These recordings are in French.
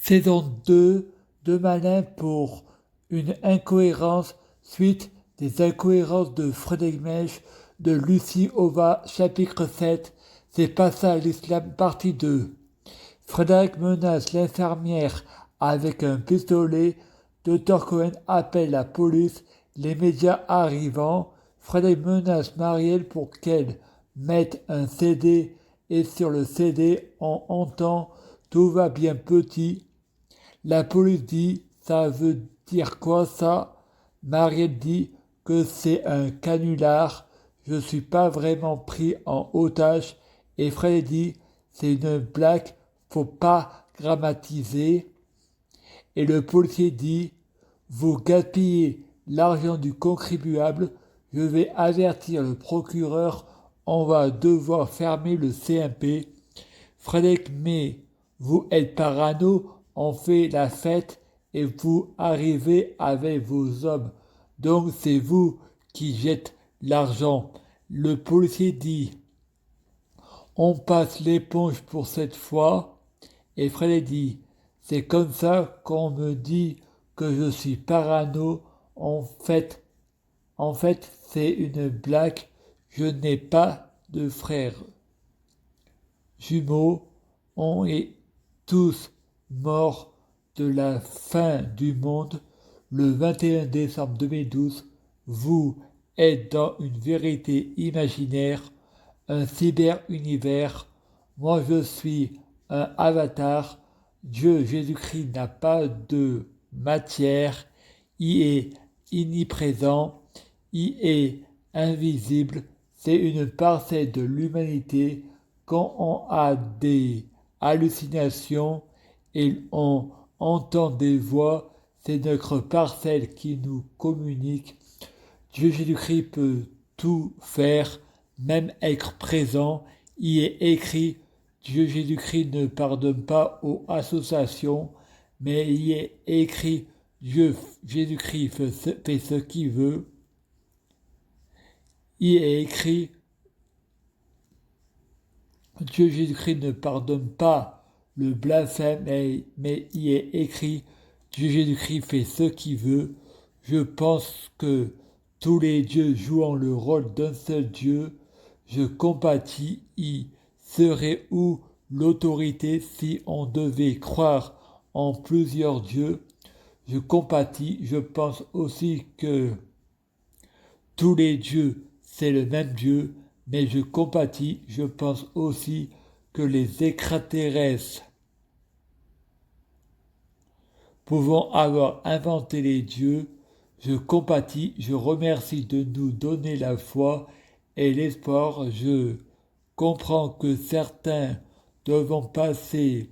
Saison 2 de Malin pour une incohérence suite des incohérences de Frédéric Mèche de Lucie Ova, chapitre 7, c'est pas ça l'islam, partie 2. Frédéric menace l'infirmière avec un pistolet, Dr Cohen appelle la police, les médias arrivant, Frédéric menace Marielle pour qu'elle mette un CD et sur le CD on entend tout va bien petit. La police dit ça veut dire quoi ça? Marielle dit que c'est un canular, je suis pas vraiment pris en otage et Fred dit c'est une blague, faut pas grammatiser. Et le policier dit vous gaspillez l'argent du contribuable, je vais avertir le procureur, on va devoir fermer le CMP. Frédéric, mais vous êtes parano, on fait la fête et vous arrivez avec vos hommes. Donc c'est vous qui jetez l'argent. Le policier dit on passe l'éponge pour cette fois. Et Frédéric dit c'est comme ça qu'on me dit que je suis parano. En fait, c'est une blague. Je n'ai pas de frères jumeaux, on est tous morts de la fin du monde le 21 décembre 2012. Vous êtes dans une vérité imaginaire, un cyber-univers. Moi je suis un avatar. Dieu Jésus-Christ n'a pas de matière. Il est omniprésent. Il est invisible. C'est une parcelle de l'humanité. Quand on a des hallucinations et on entend des voix, c'est notre parcelle qui nous communique. Dieu Jésus-Christ peut tout faire, même être présent. Il est écrit, Dieu Jésus-Christ ne pardonne pas aux associations, mais il est écrit, Dieu Jésus-Christ fait ce qu'il veut. Il est écrit, Dieu Jésus-Christ ne pardonne pas le blasphème, mais il est écrit, Dieu Jésus-Christ fait ce qu'il veut. Je pense que tous les dieux jouant le rôle d'un seul Dieu, je compatis, il serait où l'autorité si on devait croire en plusieurs dieux? Je compatis, je pense aussi que tous les dieux, c'est le même Dieu, mais je compatis, je pense aussi que les extraterrestres pouvant avoir inventé les dieux, je compatis, je remercie de nous donner la foi et l'espoir. Je comprends que certains doivent passer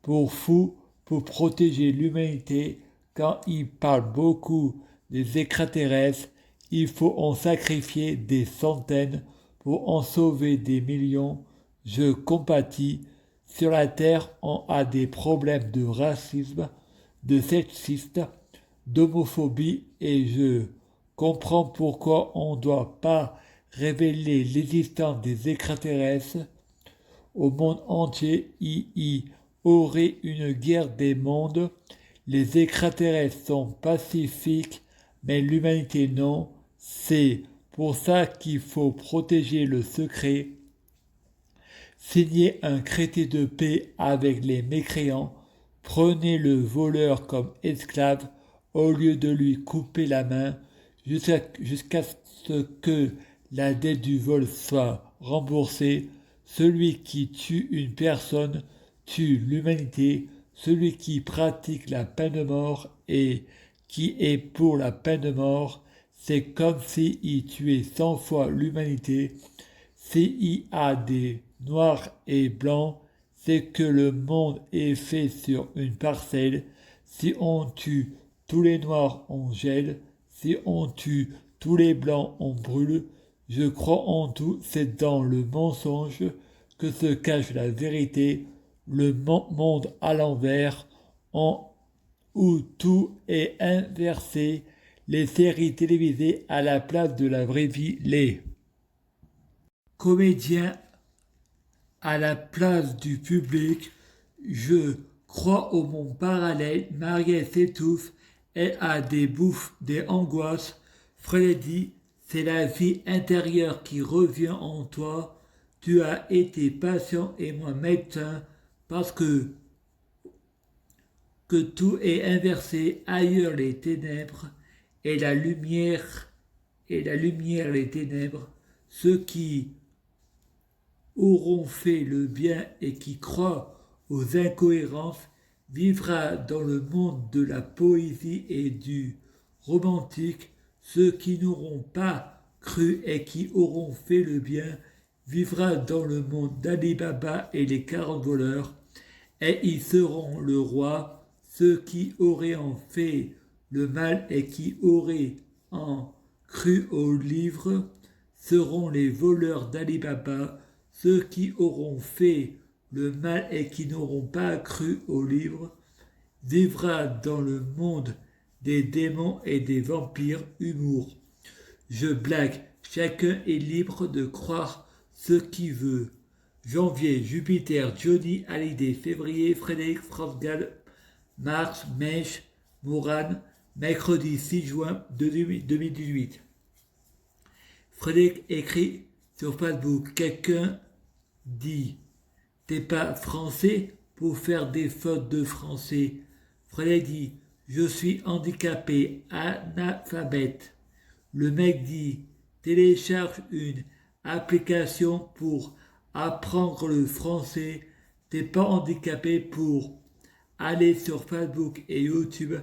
pour fous pour protéger l'humanité. Quand ils parlent beaucoup des extraterrestres, il faut en sacrifier des centaines pour en sauver des millions. Je compatis. Sur la Terre, on a des problèmes de racisme, de sexisme, d'homophobie et je comprends pourquoi on ne doit pas révéler l'existence des extraterrestres au monde entier. Il y aurait une guerre des mondes. Les extraterrestres sont pacifiques, mais l'humanité non. C'est pour ça qu'il faut protéger le secret. Signer un traité de paix avec les mécréants. Prenez le voleur comme esclave au lieu de lui couper la main jusqu'à ce que la dette du vol soit remboursée. Celui qui tue une personne tue l'humanité. Celui qui pratique la peine de mort et qui est pour la peine de mort, c'est comme s'il tuait 100 fois l'humanité. S'il y a des noirs et blancs, c'est que le monde est fait sur une parcelle. Si on tue tous les noirs, on gèle. Si on tue tous les blancs, on brûle. Je crois en tout, c'est dans le mensonge que se cache la vérité, le monde à l'envers, où tout est inversé, les séries télévisées à la place de la vraie vie, les comédiens à la place du public. Je croit au monde parallèle, Marielle s'étouffe, elle a des bouffes, des angoisses. Fred dit, c'est la vie intérieure qui revient en toi. Tu as été patient et moi médecin parce que tout est inversé, ailleurs les ténèbres et la lumière les ténèbres. Ceux qui auront fait le bien et qui croient aux incohérences vivra dans le monde de la poésie et du romantique. Ceux qui n'auront pas cru et qui auront fait le bien vivra dans le monde d'Ali Baba et les 40 voleurs, et ils seront le roi. Ceux qui auraient en fait le mal et qui auraient en cru au livre seront les voleurs d'Ali Baba. Ceux qui auront fait le mal et qui n'auront pas cru au livre vivra dans le monde des démons et des vampires. Humour. Je blague, chacun est libre de croire ce qu'il veut. Janvier, Jupiter, Johnny Hallyday, février, Frédéric France Gall, mars, Mèche, Moran, mercredi 6 juin 2018. Frédéric écrit sur Facebook, quelqu'un dit, t'es pas français pour faire des fautes de français. Frédéric dit, je suis handicapé, analphabète. Le mec dit, télécharge une application pour apprendre le français. T'es pas handicapé pour aller sur Facebook et YouTube.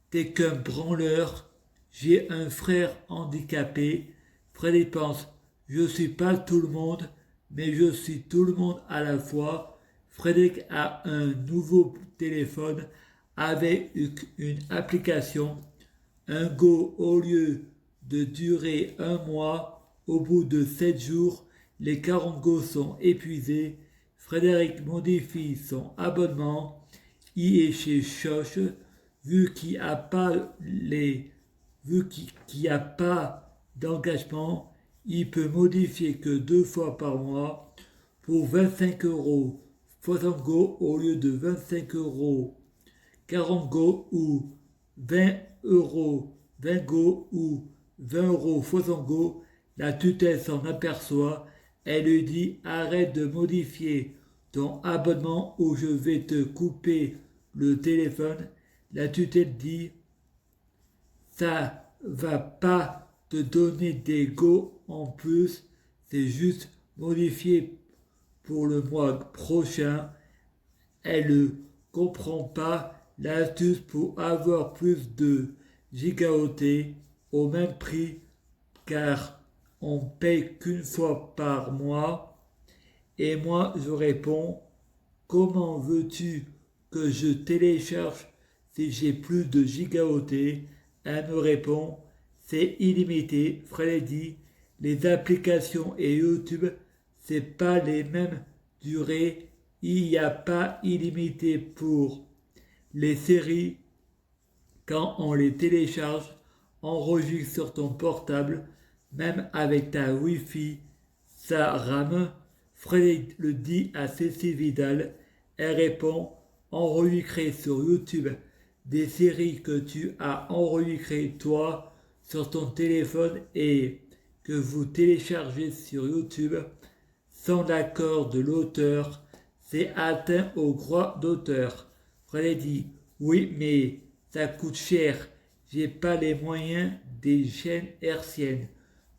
T'es qu'un branleur. J'ai un frère handicapé. Freddy pense, je suis pas tout le monde, mais je suis tout le monde à la fois. Frédéric a un nouveau téléphone avec une application. Un go au lieu de durer un mois, au bout de 7 jours, les 40 go sont épuisés. Frédéric modifie son abonnement. Il est chez Choche, vu qu'il n'y a pas d'engagement, il peut modifier que 2 fois par mois pour 25 euros 60 go au lieu de 25 euros 40 go ou 20 euros 20 go ou 20 euros 60 go. La tutelle s'en aperçoit. Elle lui dit arrête de modifier ton abonnement ou je vais te couper le téléphone. La tutelle dit ça va pas te donner des go en plus, c'est juste modifié pour le mois prochain. Elle ne comprend pas l'astuce pour avoir plus de gigaoctets au même prix car on paye qu'une fois par mois. Et moi je réponds, comment veux-tu que je télécharge si j'ai plus de gigaoctets? Elle me répond, c'est illimité. Freddy, les applications et YouTube, c'est pas les mêmes durées. Il n'y a pas illimité pour les séries. Quand on les télécharge, enregistre sur ton portable, même avec ta Wi-Fi, ça rame. Frédéric le dit à Cécile Vidal. Elle répond, enregistrer sur YouTube des séries que tu as enregistrées toi sur ton téléphone et que vous téléchargez sur YouTube sans l'accord de l'auteur, c'est atteint au droit d'auteur. Frédéric dit, oui, mais ça coûte cher. J'ai pas les moyens des chaînes hertziennes,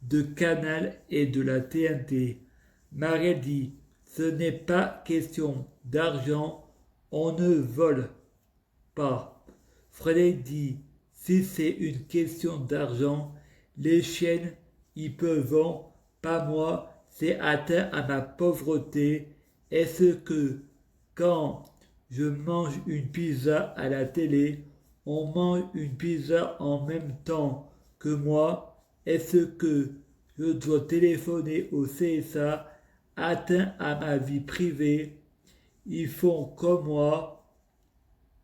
de Canal et de la TNT. Marielle dit, ce n'est pas question d'argent, on ne vole pas. Frédéric dit, si c'est une question d'argent, les chaînes y peuvent, pas moi, c'est atteint à ma pauvreté. Est-ce que quand je mange une pizza à la télé, on mange une pizza en même temps que moi? Est-ce que je dois téléphoner au CSA atteint à ma vie privée? Ils font comme moi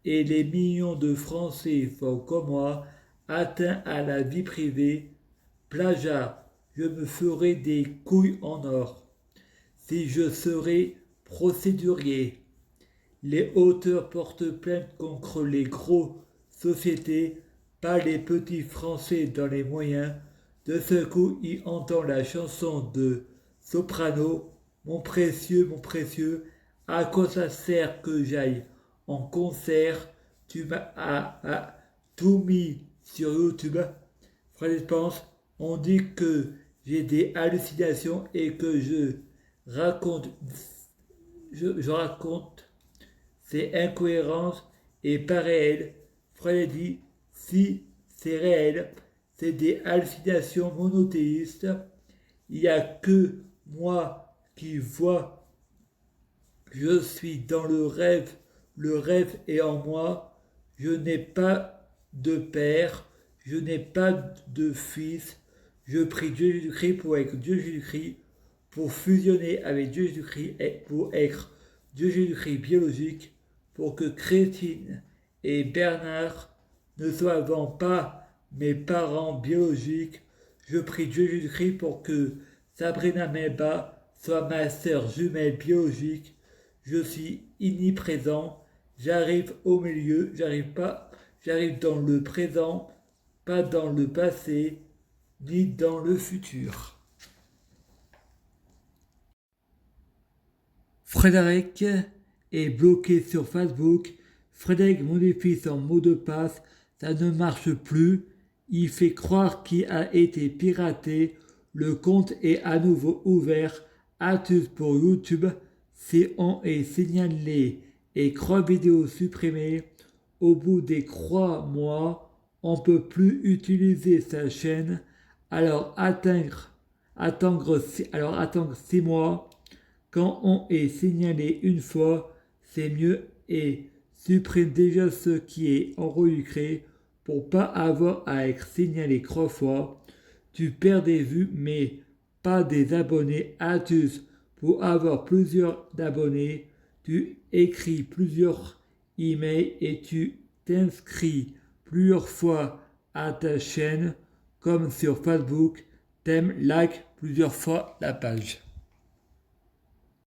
et les millions de Français font comme moi, atteints à la vie privée. Plagiat, je me ferai des couilles en or si je serais procédurier. Les auteurs portent plainte contre les gros sociétés, pas les petits Français dans les moyens. De ce coup, il entend la chanson de Soprano. Mon précieux, à quoi ça sert que j'aille en concert? Tu m'as tout mis sur YouTube. Fred pense, on dit que j'ai des hallucinations et que raconte, je raconte ces incohérences et pas réelles. Fred dit, si c'est réel, c'est des hallucinations monothéistes. Il n'y a que moi qui vois. Je suis dans le rêve est en moi. Je n'ai pas de père, je n'ai pas de fils. Je prie Dieu Jésus-Christ pour être Dieu Jésus-Christ, pour fusionner avec Dieu Jésus-Christ et pour être Dieu Jésus-Christ biologique, pour que Christine et Bernard ne soient pas mes parents biologiques. Je prie Dieu Jésus-Christ pour que Sabrina Melba soit ma sœur jumelle biologique. Je suis omniprésent, j'arrive au milieu, j'arrive dans le présent, pas dans le passé, ni dans le futur. Frédéric est bloqué sur Facebook. Frédéric modifie son mot de passe, ça ne marche plus. Il fait croire qu'il a été piraté. Le compte est à nouveau ouvert. Astuce pour YouTube. Si on est signalé et croix vidéo supprimée, au bout des 3 mois, on ne peut plus utiliser sa chaîne. Alors attendre 6 mois. Quand on est signalé une fois, c'est mieux et supprime déjà ce qui est enregistré pour pas avoir à être signalé 3 fois. Tu perds des vues mais pas des abonnés. Astuce pour avoir plusieurs abonnés. Tu écris plusieurs emails et tu t'inscris plusieurs fois à ta chaîne comme sur Facebook. T'aimes, like plusieurs fois la page.